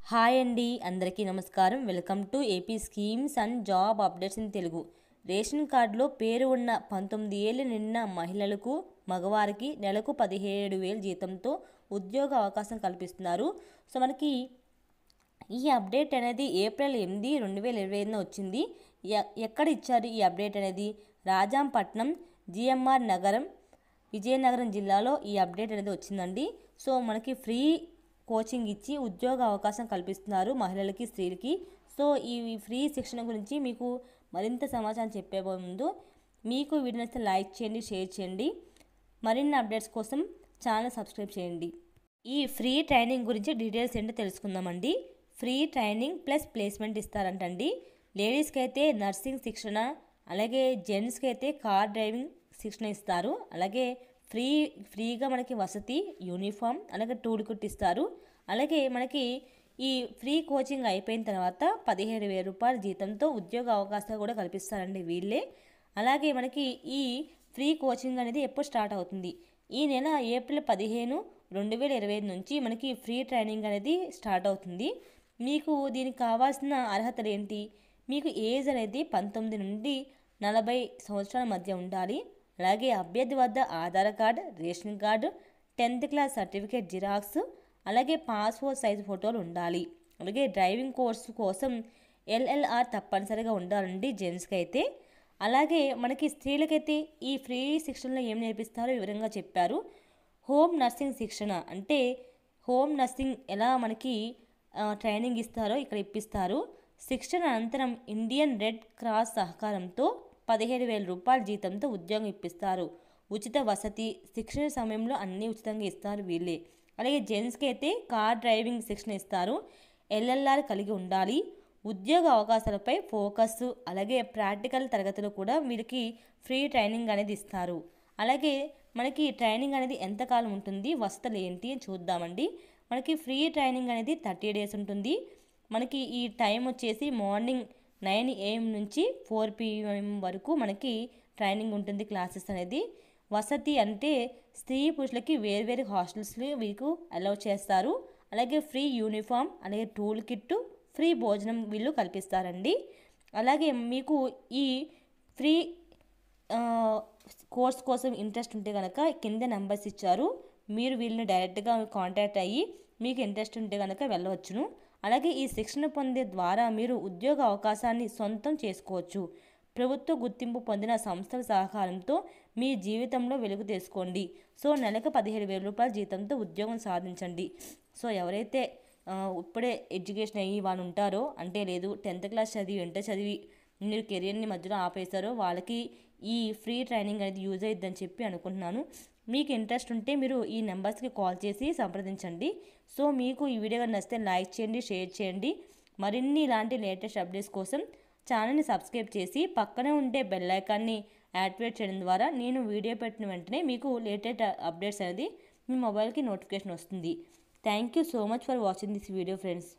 Hi అండి, అందరికీ నమస్కారం. Welcome to AP schemes and job updates in Telugu. Ration కార్డులో పేరు ఉన్న 19 ఏళ్ళు నిండిన మహిళలకు, మగవారికి నెలకు 17,000 జీతంతో ఉద్యోగ అవకాశం కల్పిస్తున్నారు. సో మనకి ఈ అప్డేట్ అనేది ఏప్రిల్ 8, 2025 వచ్చింది. ఎక్కడ ఇచ్చారు ఈ అప్డేట్ అనేది? రాజాంపట్నం, జిఎంఆర్ నగరం, విజయనగరం జిల్లాలో ఈ అప్డేట్ అనేది వచ్చిందండి. సో మనకి ఫ్రీ కోచింగ్ ఇచ్చి ఉద్యోగ అవకాశం కల్పిస్తున్నారు మహిళలకి, స్త్రీలకి. సో ఈ ఫ్రీ శిక్షణ గురించి మీకు మరింత సమాచారం చెప్పే ముందు మీకు వీడియో నచ్చితే లైక్ చేయండి, షేర్ చేయండి. మరిన్ని అప్డేట్స్ కోసం ఛానల్ సబ్స్క్రైబ్ చేయండి. ఈ ఫ్రీ ట్రైనింగ్ గురించి డీటెయిల్స్ ఏంటో తెలుసుకుందామండి. ఫ్రీ ట్రైనింగ్ ప్లస్ ప్లేస్మెంట్ ఇస్తారంటండి. లేడీస్కి అయితే నర్సింగ్ శిక్షణ, అలాగే జెంట్స్కి అయితే కార్ డ్రైవింగ్ శిక్షణ ఇస్తారు. అలాగే ఫ్రీగా మనకి వసతి, యూనిఫామ్, అలాగే టూల్ కిట్ ఇస్తారు. అలాగే మనకి ఈ ఫ్రీ కోచింగ్ అయిపోయిన తర్వాత 17,000 రూపాయల జీతంతో ఉద్యోగ అవకాశాలు కూడా కల్పిస్తారండి వీళ్ళే. అలాగే మనకి ఈ ఫ్రీ కోచింగ్ అనేది ఎప్పుడు స్టార్ట్ అవుతుంది? ఈ నెల ఏప్రిల్ 15, 2025 నుంచి మనకి ఫ్రీ ట్రైనింగ్ అనేది స్టార్ట్ అవుతుంది. మీకు దీనికి కావాల్సిన అర్హతలు ఏంటి? మీకు ఏజ్ అనేది 19 నుండి 40 సంవత్సరాల మధ్య ఉండాలి. అలాగే అభ్యర్థి వద్ద Aadhaar card, ration card, 10th class certificate xerox, అలాగే పాస్పోర్ట్ సైజు ఫోటోలు ఉండాలి. అలాగే డ్రైవింగ్ కోర్సు కోసం LLR తప్పనిసరిగా ఉండాలండి జెంట్స్కి అయితే. అలాగే మనకి స్త్రీలకైతే ఈ ఫ్రీ శిక్షణలో ఏం నేర్పిస్తారో వివరంగా చెప్పారు. హోమ్ నర్సింగ్ శిక్షణ అంటే హోమ్ నర్సింగ్ ఎలా మనకి ట్రైనింగ్ ఇస్తారో ఇక్కడ ఇప్పిస్తారు. శిక్షణ అనంతరం ఇండియన్ రెడ్ క్రాస్ సహకారంతో 17,000 రూపాయల జీతంతో ఉద్యోగం ఇప్పిస్తారు. ఉచిత వసతి, శిక్షణ సమయంలో అన్నీ ఉచితంగా ఇస్తారు వీళ్ళే. అలాగే జెంట్స్కి అయితే కార్ డ్రైవింగ్ శిక్షణ ఇస్తారు. LLR కలిగి ఉండాలి. ఉద్యోగ అవకాశాలపై ఫోకస్, అలాగే ప్రాక్టికల్ తరగతులు కూడా వీరికి ఫ్రీ ట్రైనింగ్ అనేది ఇస్తారు. అలాగే మనకి ట్రైనింగ్ అనేది ఎంతకాలం ఉంటుంది, వసతులు ఏంటి అని చూద్దామండి. మనకి ఫ్రీ ట్రైనింగ్ అనేది 30 days ఉంటుంది. మనకి ఈ టైం వచ్చేసి మార్నింగ్ 9 AM నుంచి 4 PM వరకు మనకి ట్రైనింగ్ ఉంటుంది, క్లాసెస్ అనేది. వసతి అంటే స్త్రీ పురుషులకి వేర్వేరు హాస్టల్స్లో వీళ్ళు అలౌ చేస్తారు. అలాగే ఫ్రీ యూనిఫామ్, అలాగే టూల్ కిట్, ఫ్రీ భోజనం వీళ్ళు కల్పిస్తారండి. అలాగే మీకు ఈ ఫ్రీ కోర్స్ కోసం ఇంట్రెస్ట్ ఉంటే కనుక కింద నెంబర్స్ ఇచ్చారు. మీరు వీళ్ళని డైరెక్ట్గా కాంటాక్ట్ అయ్యి మీకు ఇంట్రెస్ట్ ఉంటే కనుక వెళ్ళవచ్చును. అలాగే ఈ శిక్షణ పొందే ద్వారా మీరు ఉద్యోగ అవకాశాన్ని సొంతం చేసుకోవచ్చు. ప్రభుత్వ గుర్తింపు పొందిన సంస్థల సహకారంతో మీ జీవితంలో వెలుగు తీసుకోండి. సో నెలకు 17,000 రూపాయల జీతంతో ఉద్యోగం సాధించండి. సో ఎవరైతే ఇప్పుడే ఎడ్యుకేషన్ అయ్యి వాళ్ళు ఉంటారో, అంటే లేదు 10th క్లాస్ చదివి, ఇంటర్ చదివి మీరు కెరియర్ని మధ్యలో ఆపేశారో వాళ్ళకి ఈ ఫ్రీ ట్రైనింగ్ అనేది యూజ్ అయ్యిద్దని చెప్పి అనుకుంటున్నాను. మీకు ఇంట్రెస్ట్ ఉంటే మీరు ఈ నెంబర్స్కి కాల్ చేసి సంప్రదించండి. సో మీకు ఈ వీడియో నచ్చితే లైక్ చేయండి, షేర్ చేయండి. మరిన్ని ఇలాంటి లేటెస్ట్ అప్డేట్స్ కోసం ఛానల్ని సబ్స్క్రైబ్ చేసి పక్కనే ఉండే బెల్ ఐకాన్ని యాక్టివేట్ చేయడం ద్వారా నేను వీడియో పెట్టిన వెంటనే మీకు లేటెస్ట్ అప్డేట్స్ అనేది మీ మొబైల్కి నోటిఫికేషన్ వస్తుంది. Thank you so much for watching this video friends.